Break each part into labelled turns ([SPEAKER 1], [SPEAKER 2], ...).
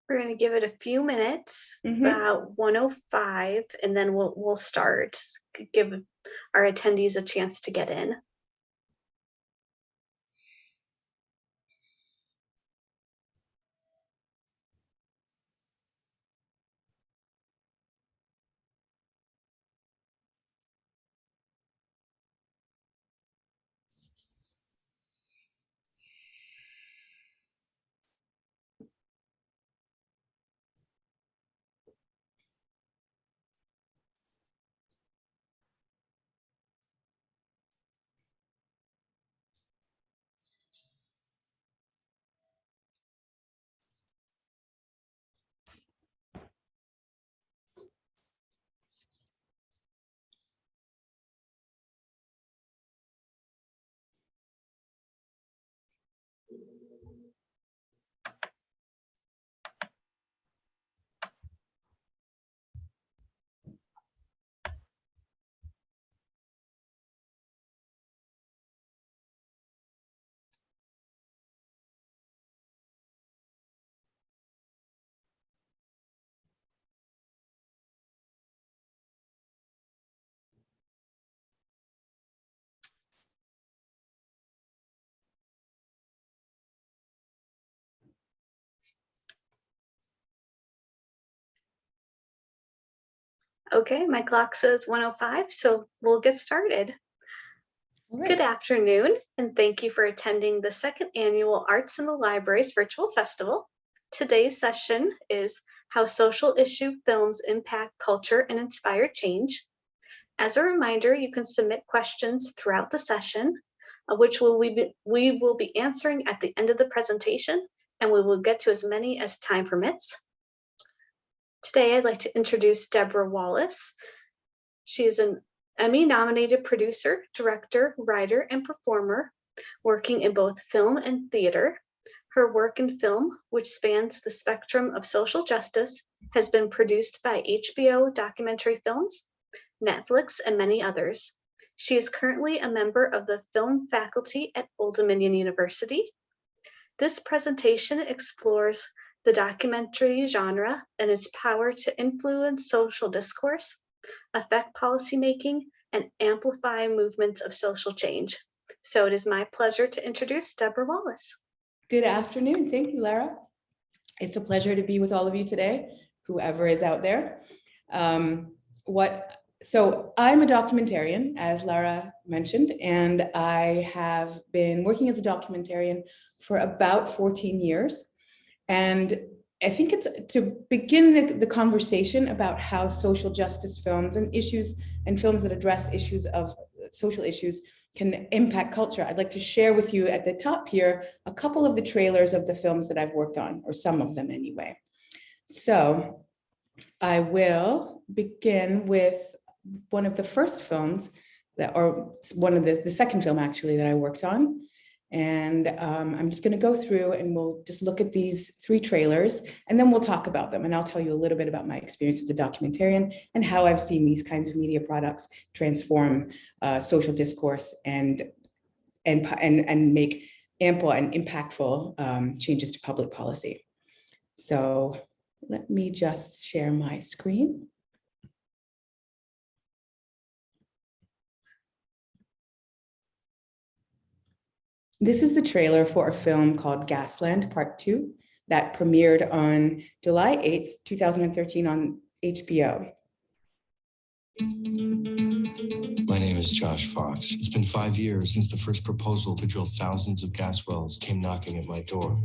[SPEAKER 1] We're going to give it a few minutes, about 1:05, and then we'll start. Give our attendees a chance to get in. Okay, my clock says 1:05, so we'll get started. Right. Good afternoon, and thank you for attending the second annual Arts in the Libraries Virtual Festival. Today's session is How Social Issue Films Impact Culture and Inspire Change. As a reminder, you can submit questions throughout the session, which we will be answering at the end of the presentation, and we will get to as many as time permits. Today, I'd like to introduce Deborah Wallace. She is an Emmy-nominated producer, director, writer, and performer, working in both film and theater. Her work in film, which spans the spectrum of social justice, has been produced by HBO Documentary Films, Netflix, and many others. She is currently a member of the film faculty at Old Dominion University. This presentation explores the documentary genre and its power to influence social discourse, affect policymaking, and amplify movements of social change. So it is my pleasure to introduce Deborah Wallace.
[SPEAKER 2] Good afternoon. Thank you, Lara. It's a pleasure to be with all of you today, whoever is out there. So I'm a documentarian, as Lara mentioned, and I have been working as a documentarian for about 14 years. And I think it's to begin the conversation about how social justice films and issues and films that address issues of social issues can impact culture. I'd like to share with you at the top here a couple of the trailers of the films that I've worked on, or some of them anyway. So I will begin with one of the first films or one of the second film actually that I worked on. And I'm just going to go through and we'll just look at these three trailers and then we'll talk about them. And I'll tell you a little bit about my experience as a documentarian and how I've seen these kinds of media products transform social discourse and make ample and impactful changes to public policy. So let me just share my screen. This is the trailer for a film called Gasland Part 2 that premiered on July 8th, 2013 on HBO.
[SPEAKER 3] My name is Josh Fox. It's been 5 years since the first proposal to drill thousands of gas wells came knocking at my door.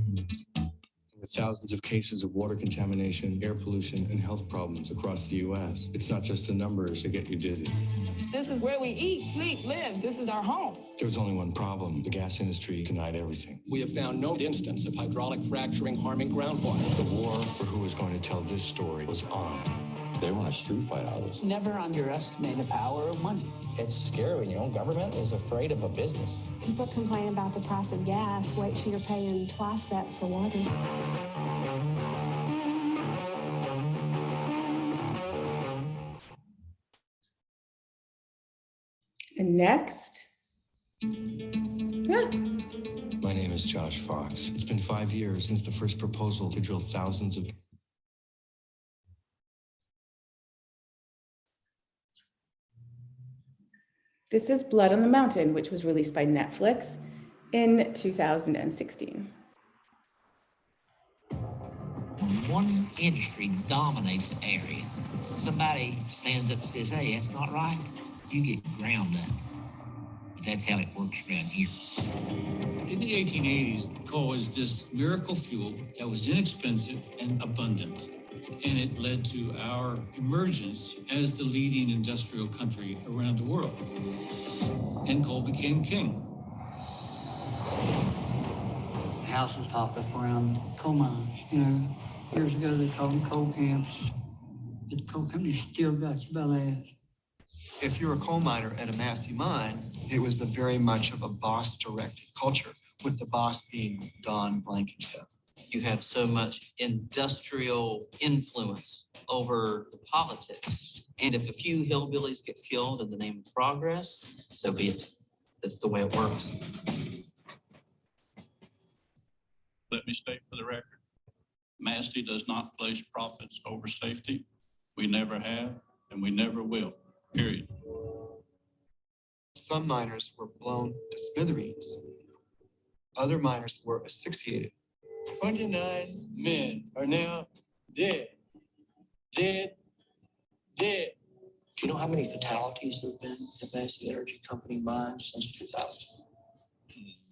[SPEAKER 3] With thousands of cases of water contamination, air pollution, and health problems across the U.S., it's not just the numbers that get you dizzy.
[SPEAKER 4] This is where we eat, sleep, live. This is our home.
[SPEAKER 3] There's only one problem. The gas industry denied everything.
[SPEAKER 5] We have found no instance of hydraulic fracturing harming groundwater.
[SPEAKER 3] The war for who is going to tell this story was on.
[SPEAKER 6] They want a street fight out of this.
[SPEAKER 7] Never underestimate the power of money.
[SPEAKER 8] It's scary when your own government is afraid of a business.
[SPEAKER 9] People complain about the price of gas. Wait till you're paying twice that for water.
[SPEAKER 2] And next.
[SPEAKER 3] My name is Josh Fox. It's been 5 years since the first proposal to drill thousands of...
[SPEAKER 2] This is Blood on the Mountain, which was released by Netflix in 2016.
[SPEAKER 10] When one industry dominates an area, somebody stands up and says, hey, that's not right, you get ground up. That's how it works around here.
[SPEAKER 11] In the 1880s, coal was this miracle fuel that was inexpensive and abundant. And it led to our emergence as the leading industrial country around the world. And coal became king.
[SPEAKER 12] Houses popped up around coal mines. Years ago they called them coal camps. But the coal company still got you by the ass.
[SPEAKER 13] If you're a coal miner at a Massey mine, it was very much of a boss-directed culture, with the boss being Don Blankenship.
[SPEAKER 14] You have so much industrial influence over the politics. And if a few hillbillies get killed in the name of progress, so be it. That's the way it works.
[SPEAKER 11] Let me state for the record, Massey does not place profits over safety. We never have, and we never will, period.
[SPEAKER 13] Some miners were blown to smithereens. Other miners were asphyxiated.
[SPEAKER 5] 29 men are now dead. Dead. Dead.
[SPEAKER 8] Do you know how many fatalities there have been at Massey Energy Company mines since 2000?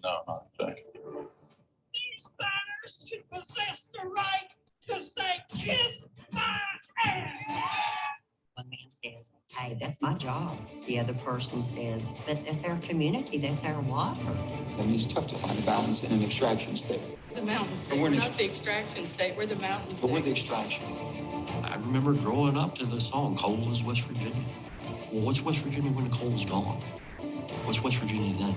[SPEAKER 11] No, not exactly.
[SPEAKER 10] These miners should possess the right to say, kiss my ass.
[SPEAKER 15] One man says, hey, that's my job. The other person says, but that's our community, that's our water.
[SPEAKER 6] I mean, it's tough to find a balance in an extraction state.
[SPEAKER 4] The mountain state. We're not the extraction state. We're the mountain state.
[SPEAKER 6] But we're the extraction.
[SPEAKER 16] I remember growing up to the song, coal is West Virginia. Well, what's West Virginia when the coal's gone? What's West Virginia then?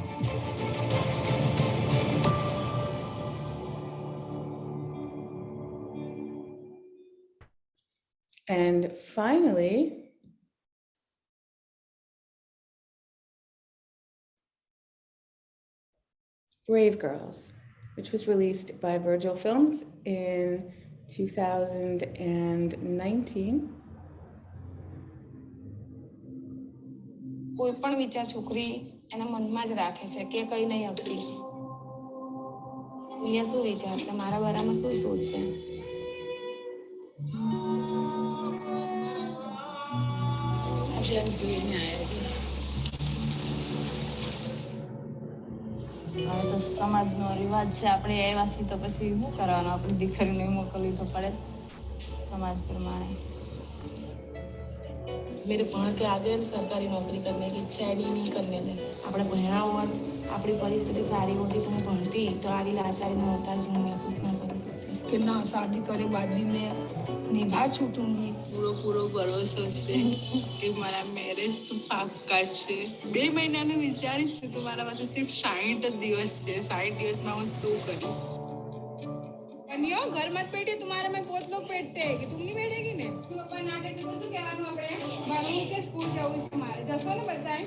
[SPEAKER 2] And finally, Brave Girls, which was released by Virgil Films in 2019.
[SPEAKER 4] કોઈ પણ વિચાર છોકરી એના મનમાં જ રાખે છે કે કઈ નહીં આપતી. દુનિયા શું વિચારશે, મારા બારામાં શું સોચશે? આજે જોઈને આવ્યા. હવે તો સમાજનો રિવાજ છે, આપણે આવ્યા છીએ તો પછી શું કરવાનું, આપણી દીકરીને મોકલવી તો પડે समाज प्रमाणे। मेरे भण के आगे सरकारी नौकरी करने की इच्छा है, नहीं करने दे। अपने भणा होत, अपनी परिस्थिति सारी होती तो मैं भणती तो आरी लाचारी में होता जो महसूस ना कर सकती कि ना शादी करे बाद भी मैं निभा छूटूंगी। पूरो भरोसा છે કે મારા મેરેજ તો પાક્કા છે। 2 મહિનાનું વિચારીશ તો મારા પાસે સિર્ફ 60 દિવસ છે। 60 દિવસમાં હું શું કરીશ? कन्या घर मत बैठे, तुम्हारे में बहुत लोग बैठते हैं कि तुम नहीं बैठेगी ने? तुम अपन ना कैसे तो શું કહેવાનું આપણે? ભણવું છે, સ્કૂલ જવું છે મારે। જશો ને બધાય?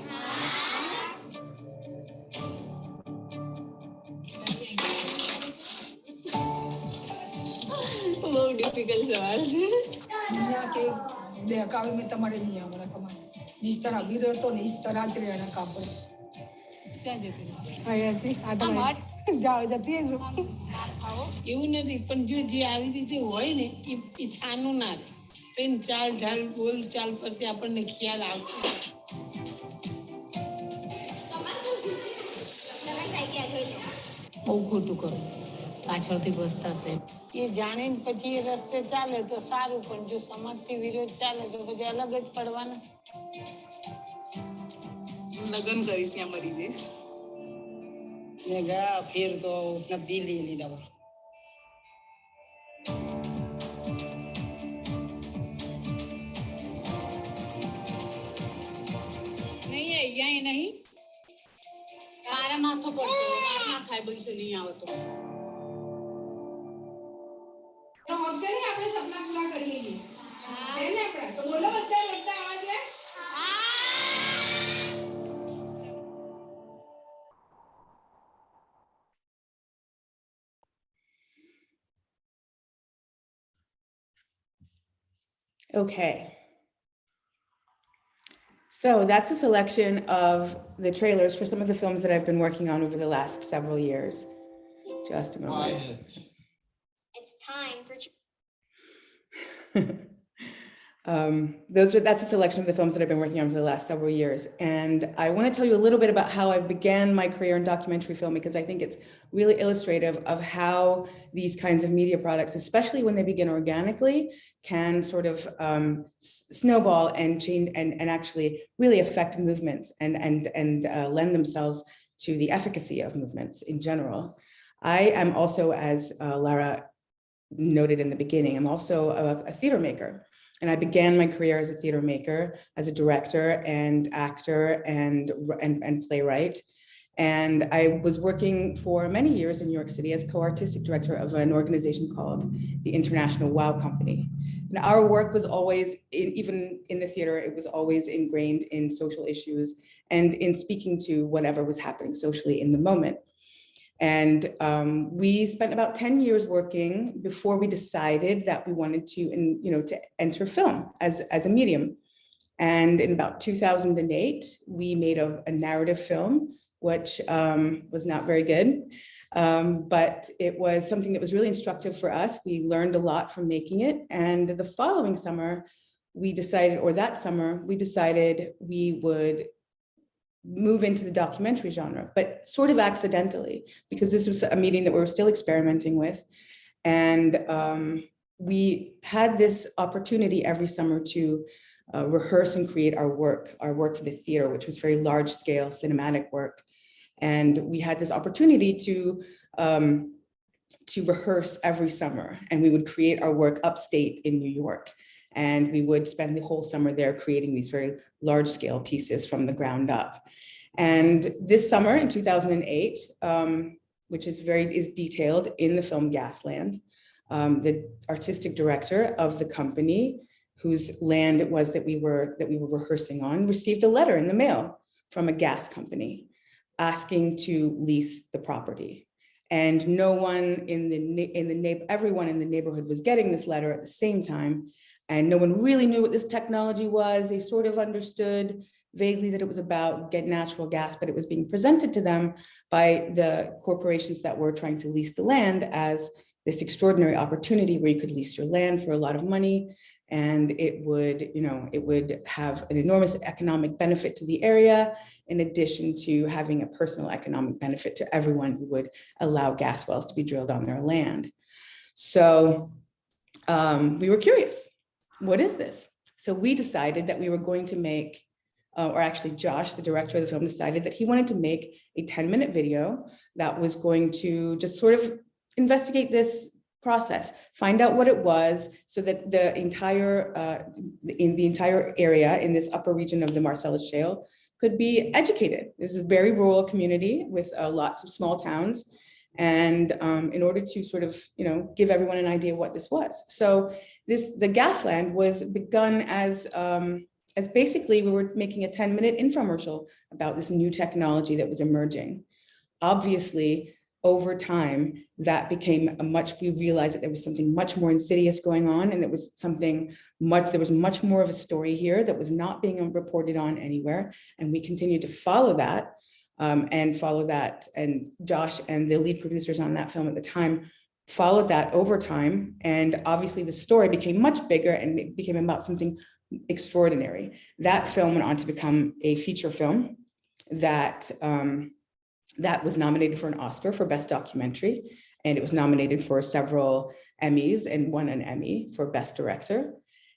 [SPEAKER 4] બહુ ડિફિકલ્ટ સવાલ છે। दुनिया के बहकावे में तुम्हारे नहीं आना कमा। जिस तरह अभी रहते हो इस तरह से रहना काम पर। क्या जते? भाई ऐसे आधा જાઓ જતી હશું એવું નથી પણ જો જે આવી રીતે હોય ને એ છાનું ના રહે તેમ ચાલ ઢાલ બોલ ચાલ પરથી આપણને ખ્યાલ આવતો બહુ ખોટું કરું પાછળથી બસતાશે એ જાણીને પછી એ રસ્તે ચાલે તો સારું પણ જો સમાજથી વિરોધ ચાલે તો પછી અલગ જ પડવાના લગ્ન કરીશ ત્યાં મરી જઈશ
[SPEAKER 7] मैं गया फिर तो उसने पी ली दवा।
[SPEAKER 4] नहीं है यही नहीं तारा माथो पड़तो ना खाए बन से नहीं आवतो तो अब से આપણે સપના પૂરા કરી લઈએ છે ને આપણે તો બોલો બધા મોટા આવાજે
[SPEAKER 2] Okay. So that's a selection of the trailers for some of the films that I've been working on over the last several years. Just a moment.
[SPEAKER 17] Quiet. It's time for.
[SPEAKER 2] That's a selection of the films that I've been working on for the last several years. And I want to tell you a little bit about how I began my career in documentary film, because I think it's really illustrative of how these kinds of media products, especially when they begin organically, can sort of snowball and change and actually really affect movements and lend themselves to the efficacy of movements in general. I am also, as Lara noted in the beginning, I'm also a theater maker. And I began my career as a theater maker, as a director and actor and playwright. And I was working for many years in New York City as co-artistic director of an organization called the International WOW Company. And our work was always, even in the theater, it was always ingrained in social issues and in speaking to whatever was happening socially in the moment. And we spent about 10 years working before we decided that we wanted to enter film as a medium. And in about 2008, we made a narrative film, which was not very good, but it was something that was really instructive for us. We learned a lot from making it. And the following summer, that summer, we decided we would move into the documentary genre, but sort of accidentally, because this was a medium that we were still experimenting with. And we had this opportunity every summer to rehearse and create our work for the theater, which was very large scale cinematic work. And we had this opportunity to rehearse every summer, and we would create our work upstate in New York. And we would spend the whole summer there creating these very large scale pieces from the ground up. And this summer in 2008, which is detailed in the film Gasland, the artistic director of the company whose land it was that we were rehearsing on received a letter in the mail from a gas company asking to lease the property. And no one everyone in the neighborhood was getting this letter at the same time. And no one really knew what this technology was. They sort of understood vaguely that it was about natural gas, but it was being presented to them by the corporations that were trying to lease the land as this extraordinary opportunity where you could lease your land for a lot of money. And it would have an enormous economic benefit to the area, in addition to having a personal economic benefit to everyone who would allow gas wells to be drilled on their land. So we were curious. What is this? So we decided that we were going to make, or actually Josh, the director of the film, decided that he wanted to make a 10-minute video that was going to just sort of investigate this process, find out what it was, so that the entire area in this upper region of the Marcellus Shale could be educated. This is a very rural community with lots of small towns. And in order to sort of, give everyone an idea what this was. So the Gasland was begun as basically we were making a 10-minute infomercial about this new technology that was emerging. Obviously, over time, that became we realized that there was something much more insidious going on, and there was much more of a story here that was not being reported on anywhere. And we continued to follow that. And Josh and the lead producers on that film at the time followed that over time. And obviously the story became much bigger and it became about something extraordinary. That film went on to become a feature film that was nominated for an Oscar for Best Documentary. And it was nominated for several Emmys and won an Emmy for Best Director.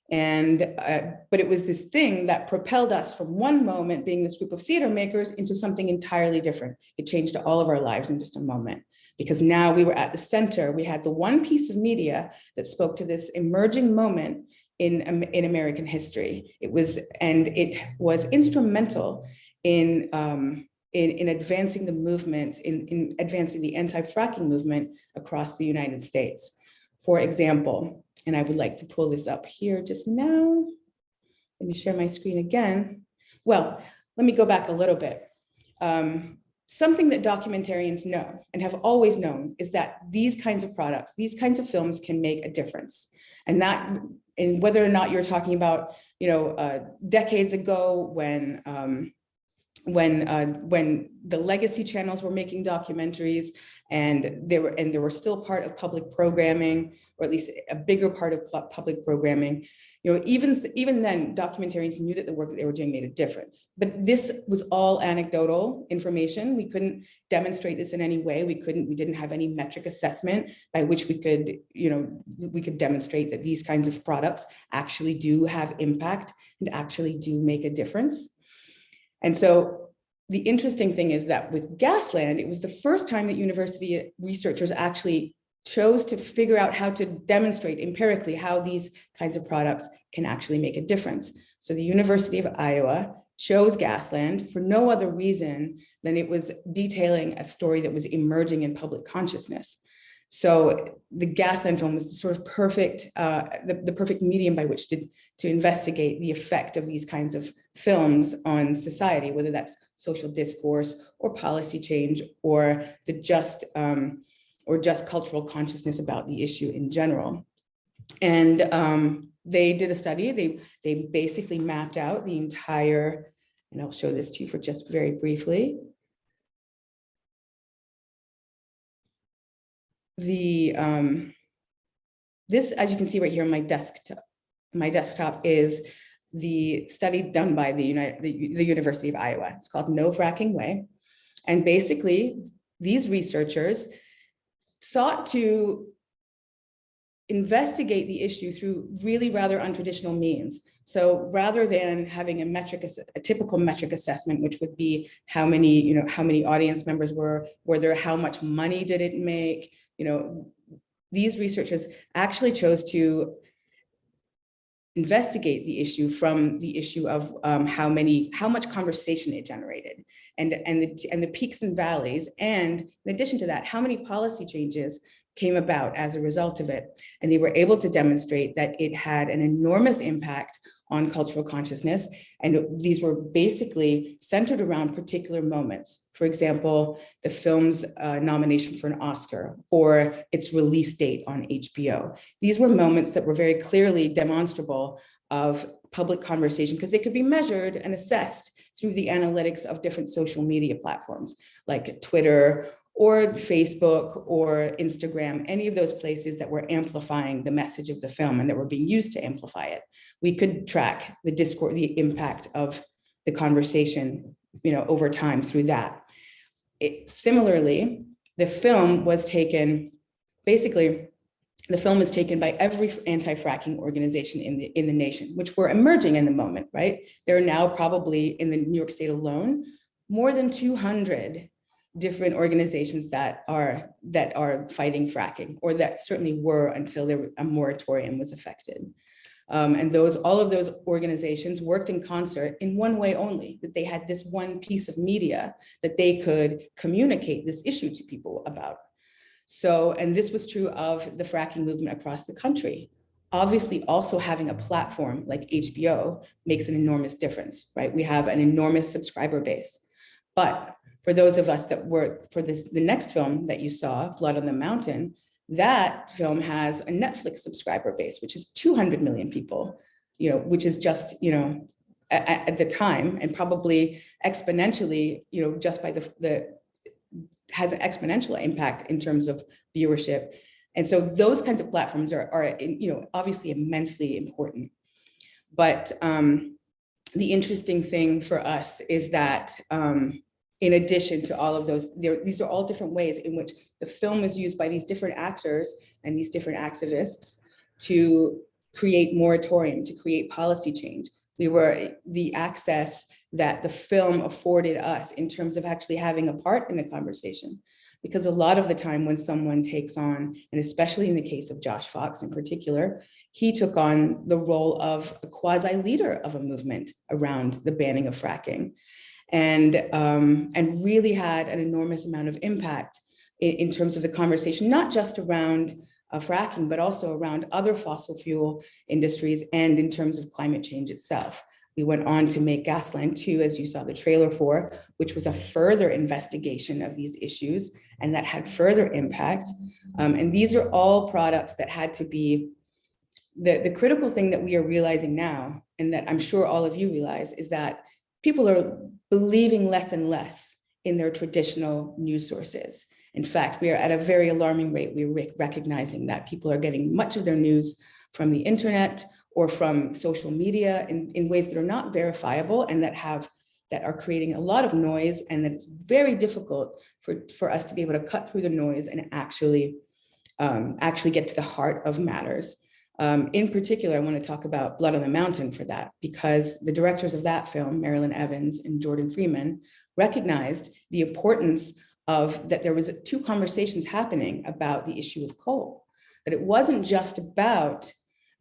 [SPEAKER 2] But it was this thing that propelled us from one moment being this group of theater makers into something entirely different. It changed all of our lives in just a moment, because now we were at the center. We had the one piece of media that spoke to this emerging moment in American history. It was instrumental in advancing the movement, in advancing the anti-fracking movement across the United States. For example, and I would like to pull this up here just now. Let me share my screen again. Well, let me go back a little bit. Something that documentarians know and have always known is that these kinds of products, these kinds of films can make a difference. And that and whether or not you're talking about, decades ago when the legacy channels were making documentaries and they were still part of public programming, or at least a bigger part of public programming. Even then, documentarians knew that the work that they were doing made a difference. But this was all anecdotal information. We couldn't demonstrate this in any way. We didn't have any metric assessment by which we could demonstrate that these kinds of products actually do have impact and actually do make a difference. And so the interesting thing is that with Gasland, it was the first time that university researchers actually chose to figure out how to demonstrate empirically how these kinds of products can actually make a difference. So the University of Iowa chose Gasland for no other reason than it was detailing a story that was emerging in public consciousness. So the Gasland film was the sort of perfect, the perfect medium by which to investigate the effect of these kinds of films on society, whether that's social discourse or policy change or the just cultural consciousness about the issue in general. And they did a study. They basically mapped out the entire, and I'll show this to you for just very briefly. This, as you can see right here on my desktop is the study done by the University of Iowa. It's called No Fracking Way. And basically, these researchers sought to investigate the issue through really rather untraditional means. So rather than having a typical metric assessment, which would be how many audience members were there, how much money did it make, these researchers actually chose to investigate the issue from the issue of how much conversation it generated, and the peaks and valleys, and in addition to that, how many policy changes came about as a result of it. And they were able to demonstrate that it had an enormous impact on cultural consciousness. And these were basically centered around particular moments. For example, the film's nomination for an Oscar or its release date on HBO. These were moments that were very clearly demonstrable of public conversation because they could be measured and assessed through the analytics of different social media platforms like Twitter or Facebook or Instagram, any of those places that were amplifying the message of the film and that were being used to amplify it. We could track the discourse, the impact of the conversation, over time through that. Similarly, the film was taken, basically, the film is taken by every anti-fracking organization in the nation, which were emerging in the moment, right? There are now probably in the New York State alone, more than 200 different organizations that are fighting fracking, or that certainly were until a moratorium was affected. And all of those organizations worked in concert in one way only, that they had this one piece of media that they could communicate this issue to people about. So, and this was true of the fracking movement across the country. Obviously, also having a platform like HBO makes an enormous difference, right? We have an enormous subscriber base. But for those of us that were, the next film that you saw, Blood on the Mountain, that film has a Netflix subscriber base, which is 200 million people, which is just, at the time, and probably exponentially, just by has an exponential impact in terms of viewership. And so those kinds of platforms are obviously immensely important. But the interesting thing for us is that in addition to all of those, these are all different ways in which the film is used by these different actors and these different activists to create moratorium, to create policy change. The access that the film afforded us in terms of actually having a part in the conversation. Because a lot of the time when someone takes on, and especially in the case of Josh Fox in particular, he took on the role of a quasi-leader of a movement around the banning of fracking. And really had an enormous amount of impact in terms of the conversation, not just around fracking, but also around other fossil fuel industries and in terms of climate change itself. We went on to make Gasland 2, as you saw the trailer for, which was a further investigation of these issues and that had further impact. And these are all products that had to be The critical thing that we are realizing now, and that I'm sure all of you realize, is that people are believing less and less in their traditional news sources. In fact, we are at a very alarming rate. We're recognizing that people are getting much of their news from the internet or from social media in ways that are not verifiable and that are creating a lot of noise, and that it's very difficult for us to be able to cut through the noise and actually get to the heart of matters. In particular, I want to talk about Blood on the Mountain for that, because the directors of that film, Marilyn Evans and Jordan Freeman, recognized the importance of that there was two conversations happening about the issue of coal, that it wasn't just about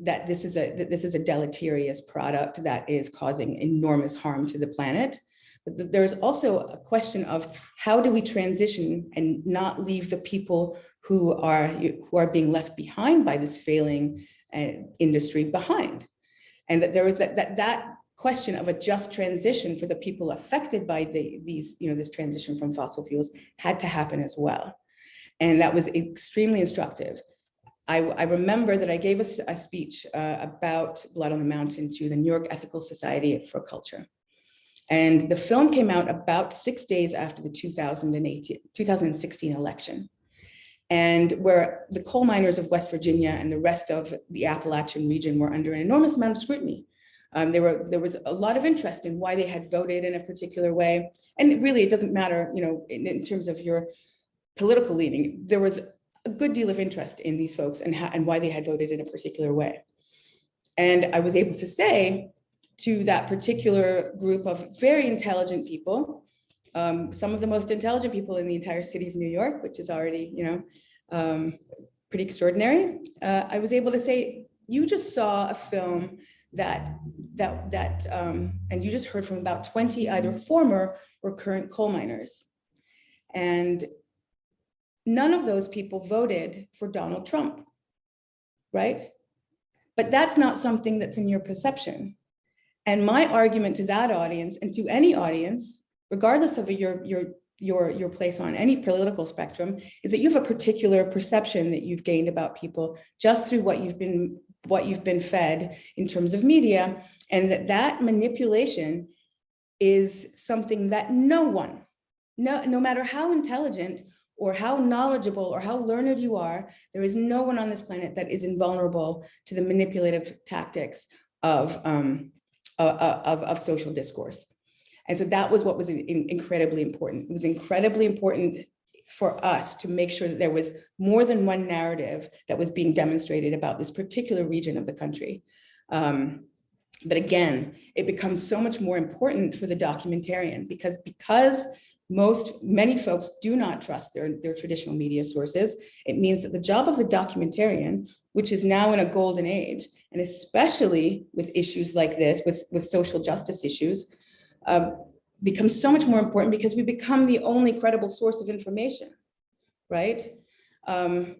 [SPEAKER 2] that this is a deleterious product that is causing enormous harm to the planet, but there's also a question of how do we transition and not leave the people who are being left behind by this failing industry behind, and that there was that question of a just transition for the people affected by this transition from fossil fuels had to happen as well. And that was extremely instructive. I remember that I gave a speech about Blood on the Mountain to the New York Ethical Society for Culture. And the film came out about 6 days after the 2016 election. And where the coal miners of West Virginia and the rest of the Appalachian region were under an enormous amount of scrutiny. There was a lot of interest in why they had voted in a particular way. And really, it doesn't matter, in terms of your political leaning, there was a good deal of interest in these folks and why they had voted in a particular way. And I was able to say to that particular group of very intelligent people, some of the most intelligent people in the entire city of New York, which is already, pretty extraordinary. I was able to say, you just saw a film and you just heard from about 20 either former or current coal miners. And none of those people voted for Donald Trump, right? But that's not something that's in your perception. And my argument to that audience and to any audience, regardless of your place on any political spectrum, is that you have a particular perception that you've gained about people just through what you've been fed in terms of media, and that manipulation is something that no matter how intelligent or how knowledgeable or how learned you are, there is no one on this planet that is invulnerable to the manipulative tactics of social discourse. And so that was what was incredibly important. It was incredibly important for us to make sure that there was more than one narrative that was being demonstrated about this particular region of the country. But again, it becomes so much more important for the documentarian because many folks do not trust their traditional media sources. It means that the job of the documentarian, which is now in a golden age, and especially with issues like this, with social justice issues, becomes so much more important because we become the only credible source of information, right?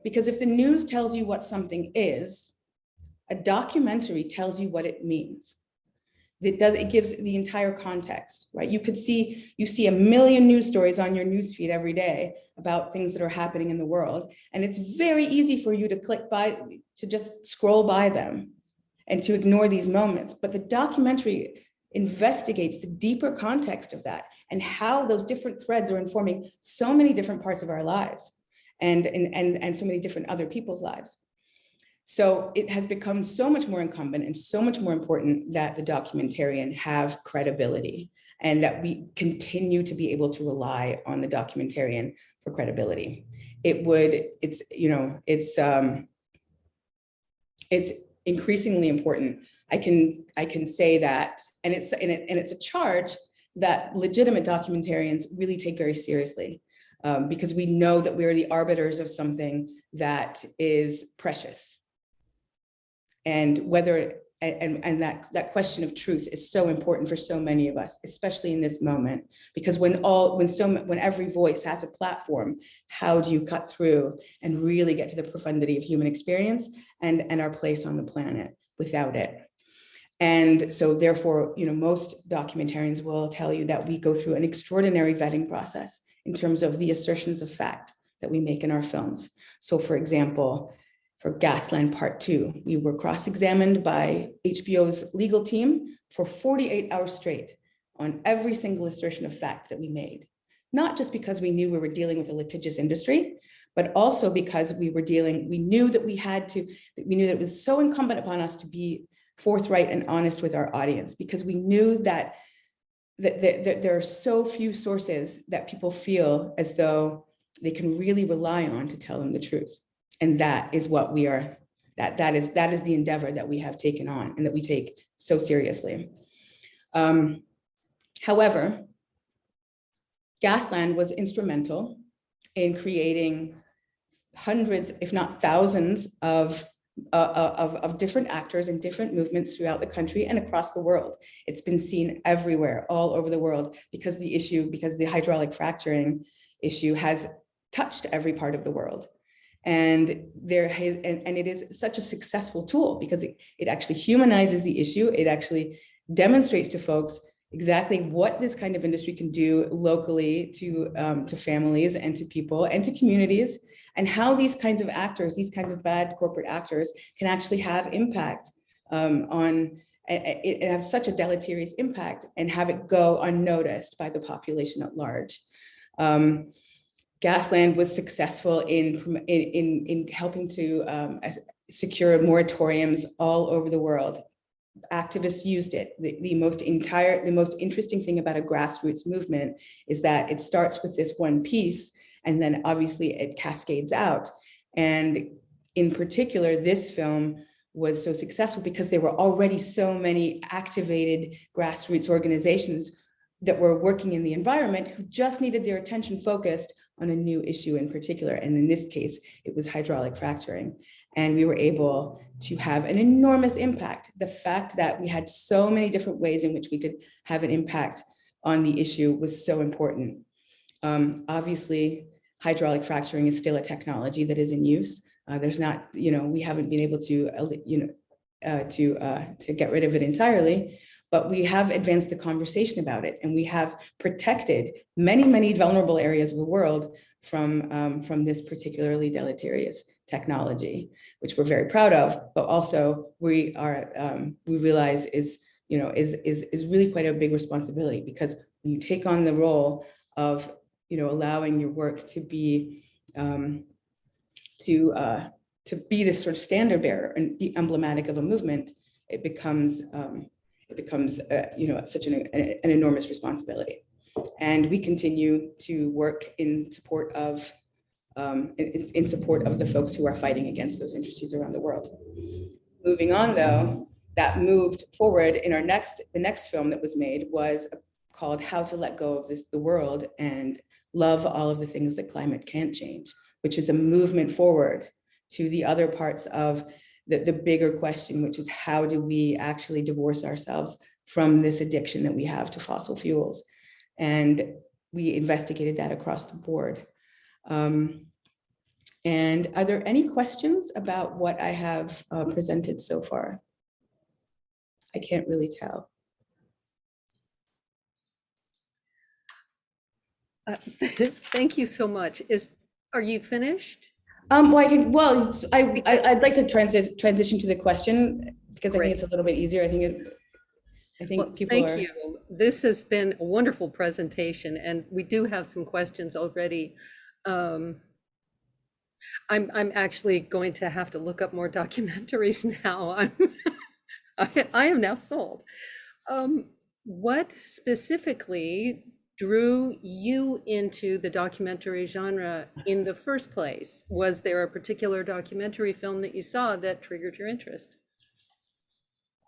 [SPEAKER 2] Because if the news tells you what something is, a documentary tells you what it means. It gives the entire context, right? You see a million news stories on your news feed every day about things that are happening in the world. And it's very easy for you to just scroll by them and to ignore these moments. But the documentary investigates the deeper context of that and how those different threads are informing so many different parts of our lives and so many different other people's lives. So it has become so much more incumbent and so much more important that the documentarian have credibility and that we continue to be able to rely on the documentarian for credibility. It's increasingly important. I can say that, and it's a charge that legitimate documentarians really take very seriously, because we know that we are the arbiters of something that is precious. And that question of truth is so important for so many of us, especially in this moment, because when every voice has a platform, how do you cut through and really get to the profundity of human experience and our place on the planet without it? And so therefore, most documentarians will tell you that we go through an extraordinary vetting process in terms of the assertions of fact that we make in our films. So for example, for Gasland Part 2. We were cross-examined by HBO's legal team for 48 hours straight on every single assertion of fact that we made. Not just because we knew we were dealing with a litigious industry, but also because we knew that it was so incumbent upon us to be forthright and honest with our audience, because we knew that there are so few sources that people feel as though they can really rely on to tell them the truth. And that is what we are, that is the endeavor that we have taken on and that we take so seriously. However, Gasland was instrumental in creating hundreds, if not thousands, of different actors and different movements throughout the country and across the world. It's been seen everywhere, all over the world, because the hydraulic fracturing issue has touched every part of the world. And it is such a successful tool because it actually humanizes the issue. It actually demonstrates to folks exactly what this kind of industry can do locally to families and to people and to communities, and how these kinds of actors, these kinds of bad corporate actors, can actually have impact it has such a deleterious impact and have it go unnoticed by the population at large. Gasland was successful in helping to secure moratoriums all over the world. Activists used it. The most interesting thing about a grassroots movement is that it starts with this one piece, and then obviously it cascades out. And in particular, this film was so successful because there were already so many activated grassroots organizations that were working in the environment who just needed their attention focused on a new issue in particular. And in this case, it was hydraulic fracturing. And we were able to have an enormous impact. The fact that we had so many different ways in which we could have an impact on the issue was so important. Obviously, hydraulic fracturing is still a technology that is in use. There's not, we haven't been able to, to get rid of it entirely, but we have advanced the conversation about it, and we have protected many, many vulnerable areas of the world from this particularly deleterious technology, which we're very proud of, but also we realize is really quite a big responsibility, because when you take on the role of allowing your work to be this sort of standard bearer and be emblematic of a movement, it becomes such an enormous responsibility. And we continue to work in support of the folks who are fighting against those industries around the world. Moving on, though, that moved forward in the next film that was made was called How to Let Go of the World and Love All of the Things That Climate Can't Change, which is a movement forward to the other parts of the bigger question, which is how do we actually divorce ourselves from this addiction that we have to fossil fuels? And we investigated that across the board. And are there any questions about what I have presented so far? I can't really tell.
[SPEAKER 18] Thank you so much. Are you finished?
[SPEAKER 2] I'd like to transition to the question, because I think it's a little bit easier.
[SPEAKER 18] Thank you. This has been a wonderful presentation, and we do have some questions already. I'm actually going to have to look up more documentaries now. I am now sold. What specifically drew you into the documentary genre in the first place? Was there a particular documentary film that you saw that triggered your interest?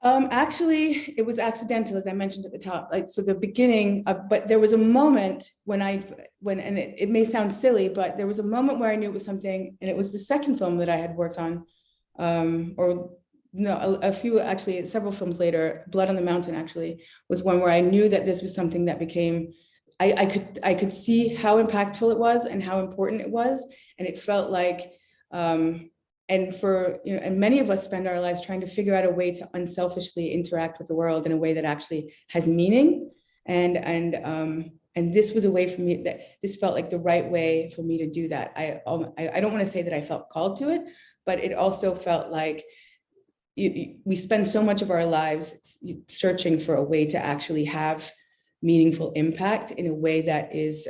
[SPEAKER 2] Actually, it was accidental, as I mentioned at the top. So the beginning, but there was a moment when it may sound silly, but there was a moment where I knew it was something, and it was the second film that I had worked on, several films later. Blood on the Mountain actually was one where I knew that this was something that became, I could see how impactful it was and how important it was, and it felt like, and many of us spend our lives trying to figure out a way to unselfishly interact with the world in a way that actually has meaning and And this was a way for me that this felt like the right way for me to do that. I don't want to say that I felt called to it, but it also felt like we spend so much of our lives searching for a way to actually have meaningful impact in a way that is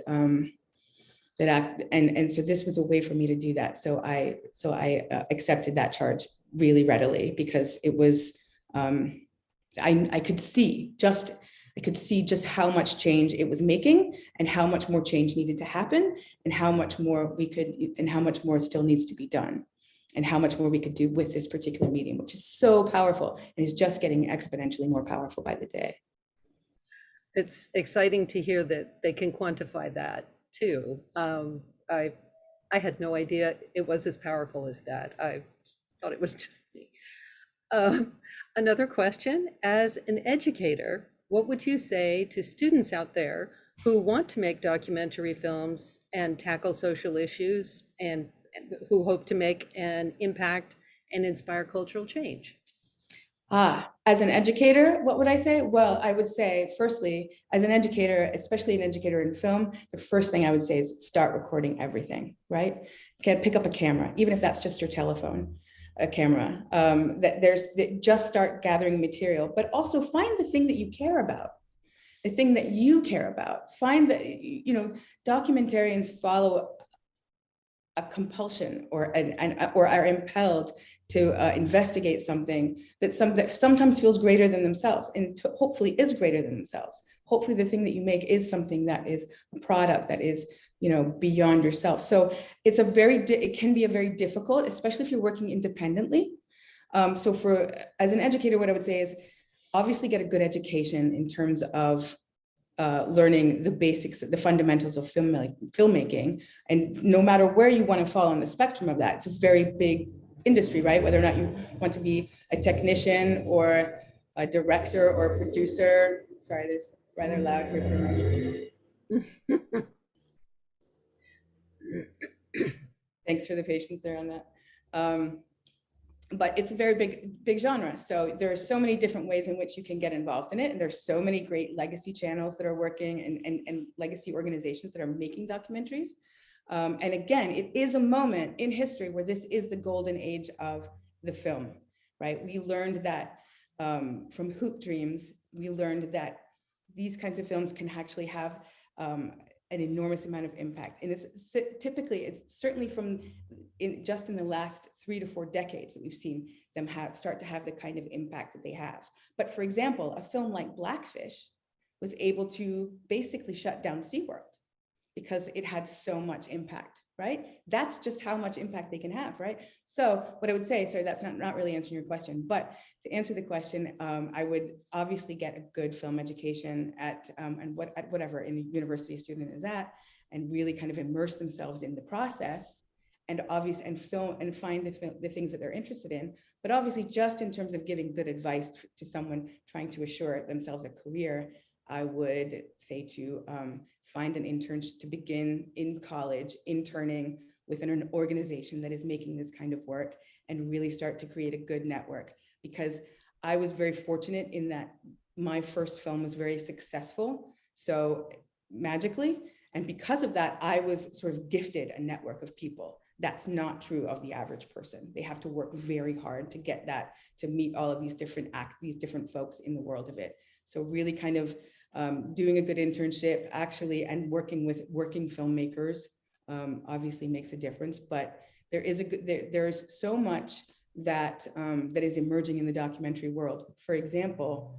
[SPEAKER 2] and so this was a way for me to do that. So I accepted that charge really readily, because it was I could see just how much change it was making, and how much more change needed to happen, and how much more still needs to be done, and how much more we could do with this particular medium, which is so powerful and is just getting exponentially more powerful by the day.
[SPEAKER 18] It's exciting to hear that they can quantify that too. I had no idea it was as powerful as that. I thought it was just me. Another question, as an educator, what would you say to students out there who want to make documentary films and tackle social issues, and who hope to make an impact and inspire cultural change?
[SPEAKER 2] As an educator, what would I say? Well, I would say, firstly, as an educator, especially an educator in film, the first thing I would say is start recording everything, right? Pick up a camera, even if that's just your telephone, a camera. Just start gathering material, but also find the thing that you care about. The thing that you care about. Find that, documentarians follow a compulsion or are impelled to investigate something that sometimes feels greater than themselves, and hopefully is greater than themselves. Hopefully the thing that you make is something that is a product that is, beyond yourself. So it can be a very difficult, especially if you're working independently. So as an educator, what I would say is obviously get a good education in terms of learning the basics, the fundamentals of filmmaking. And no matter where you want to fall on the spectrum of that, it's a very big industry, right? Whether or not you want to be a technician or a director or a producer. Sorry, it's rather loud here for me. Thanks for the patience there on that. But it's a very big genre. So there are so many different ways in which you can get involved in it. And there's so many great legacy channels that are working, and legacy organizations that are making documentaries. And again, it is a moment in history where this is the golden age of the film, right? We learned that from Hoop Dreams, we learned that these kinds of films can actually have an enormous amount of impact. And it's certainly just in the last 3 to 4 decades that we've seen them start to have the kind of impact that they have. But for example, a film like Blackfish was able to basically shut down SeaWorld because it had so much impact, right? That's just how much impact they can have, right? So what I would say, sorry, that's not really answering your question, but to answer the question, I would obviously get a good film education at whatever in the university a student is at, and really kind of immerse themselves in the process, and find the things that they're interested in. But obviously, just in terms of giving good advice to someone trying to assure themselves a career, I would say to find an internship, to begin in college, interning within an organization that is making this kind of work, and really start to create a good network. Because I was very fortunate in that my first film was very successful, so magically. And because of that, I was sort of gifted a network of people. That's not true of the average person. They have to work very hard to get that, to meet all of these different folks in the world of it. So really kind of doing a good internship actually, and working with working filmmakers obviously makes a difference. But there's so much that is emerging in the documentary world. For example,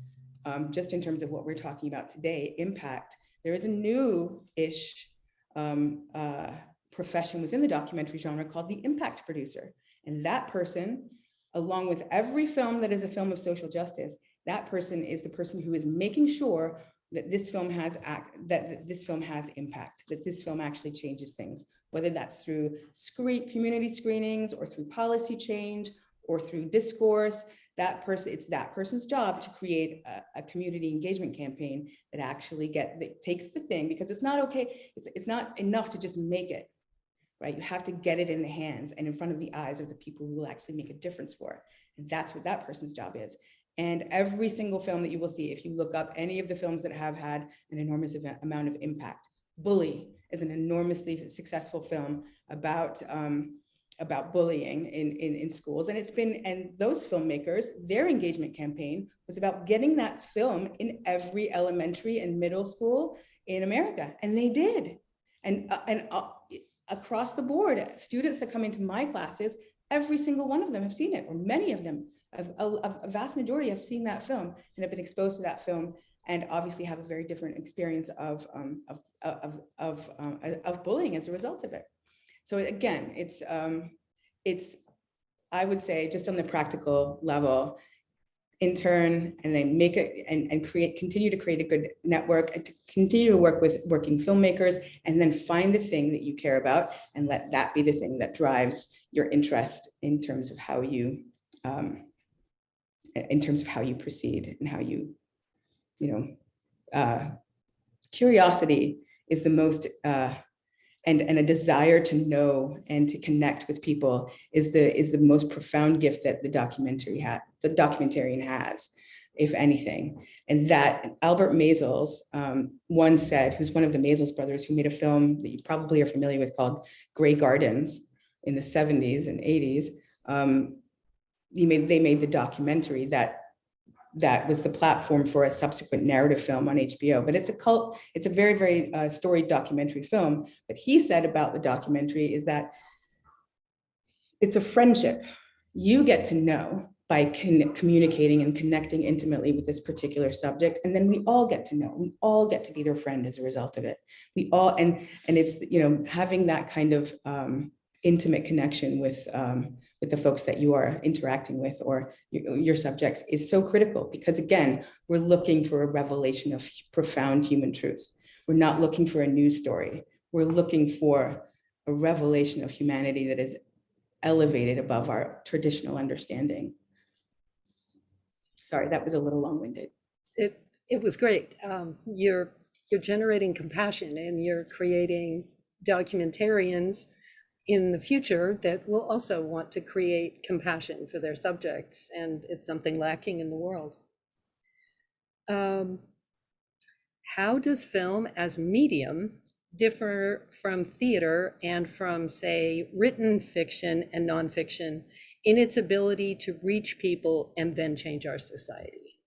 [SPEAKER 2] just in terms of what we're talking about today, impact, there is a new-ish profession within the documentary genre called the impact producer. And that person, along with every film that is a film of social justice, that person is the person who is making sure that this film has impact, that this film actually changes things, whether that's through community screenings or through policy change or through discourse. It's that person's job to create a community engagement campaign that actually takes the thing, because it's not okay. It's not enough to just make it, right? You have to get it in the hands and in front of the eyes of the people who will actually make a difference for it. And that's what that person's job is. And every single film that you will see, if you look up any of the films that have had an enormous amount of impact, Bully is an enormously successful film about bullying in schools. And those filmmakers, their engagement campaign was about getting that film in every elementary and middle school in America. And they did. And across the board, students that come into my classes, every single one of them have seen it, or many of them. A vast majority have seen that film and have been exposed to that film, and obviously have a very different experience of bullying as a result of it. So again, it's I would say, just on the practical level, intern and then make it and continue to create a good network, and to continue to work with working filmmakers, and then find the thing that you care about and let that be the thing that drives your interest in terms of how you proceed and how you curiosity is the most and a desire to know and to connect with people is the most profound gift that the documentarian has, if anything. And that Albert Maysles once said, who's one of the Maysles brothers, who made a film that you probably are familiar with called Grey Gardens in the 70s and 80s. They made the documentary that was the platform for a subsequent narrative film on HBO. But it's a very, very storied documentary film. But he said about the documentary is that it's a friendship. You get to know by communicating and connecting intimately with this particular subject. And then we all get to know, we all get to be their friend as a result of it. We all, and it's, having that kind of intimate connection with the folks that you are interacting with, or your subjects, is so critical, because again, we're looking for a revelation of profound human truth. We're not looking for a news story. We're looking for a revelation of humanity that is elevated above our traditional understanding. Sorry, that was a little long-winded.
[SPEAKER 18] It was great. You're generating compassion, and you're creating documentarians in the future that will also want to create compassion for their subjects, and it's something lacking in the world. How does film as medium differ from theater and from, say, written fiction and nonfiction in its ability to reach people and then change our society?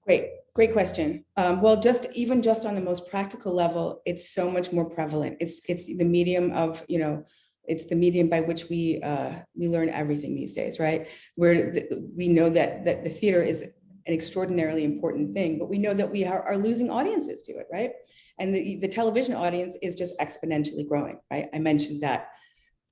[SPEAKER 2] Great question. Well, even just on the most practical level, it's so much more prevalent. It's the medium of, it's the medium by which we learn everything these days, right? We know that the theater is an extraordinarily important thing, but we know that we are losing audiences to it, right? And the television audience is just exponentially growing, right? I mentioned that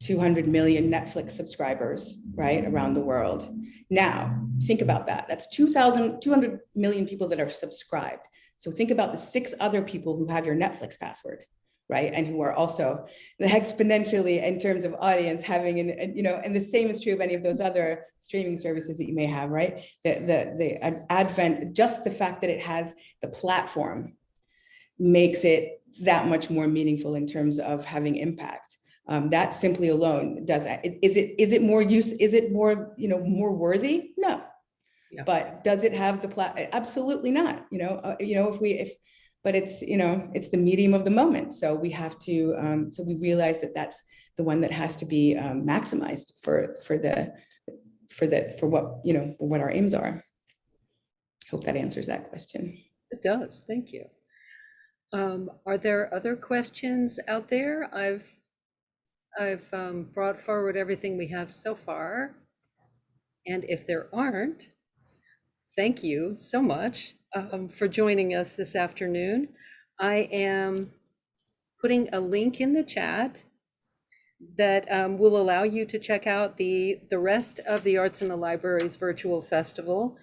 [SPEAKER 2] 200 million Netflix subscribers, right, around the world. Now, think about that. That's 200 million people that are subscribed. So think about the 6 other people who have your Netflix password, right? And who are also exponentially, in terms of audience, having and the same is true of any of those other streaming services that you may have, right? The advent, just the fact that it has the platform makes it that much more meaningful in terms of having impact. That simply alone does that. Is it more more worthy? No. Yeah. But does it have the absolutely not. But it's it's the medium of the moment. So we have to so we realize that that's the one that has to be maximized for what our aims are. Hope that answers that question.
[SPEAKER 18] It does. Thank you. Are there other questions out there? I've brought forward everything we have so far. And if there aren't, thank you so much for joining us this afternoon. I am putting a link in the chat that will allow you to check out the rest of the Arts in the Libraries virtual festival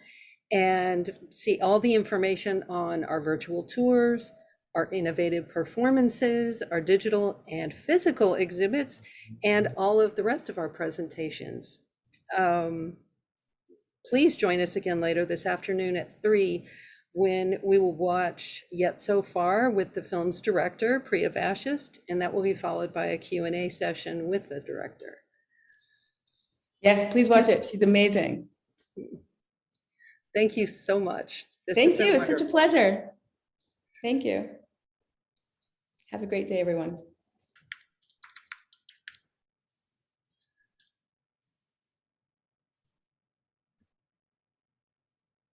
[SPEAKER 18] and see all the information on our virtual tours, our innovative performances, our digital and physical exhibits, and all of the rest of our presentations. Please join us again later this afternoon at 3, when we will watch Yet So Far with the film's director, Priya Vashist, and that will be followed by a Q&A session with the director.
[SPEAKER 2] Yes, please watch it. She's amazing.
[SPEAKER 18] Thank you so much. This has
[SPEAKER 2] Thank
[SPEAKER 18] been
[SPEAKER 2] you. It's such a
[SPEAKER 18] wonderful.
[SPEAKER 2] pleasure. Thank you. Have a great day, everyone.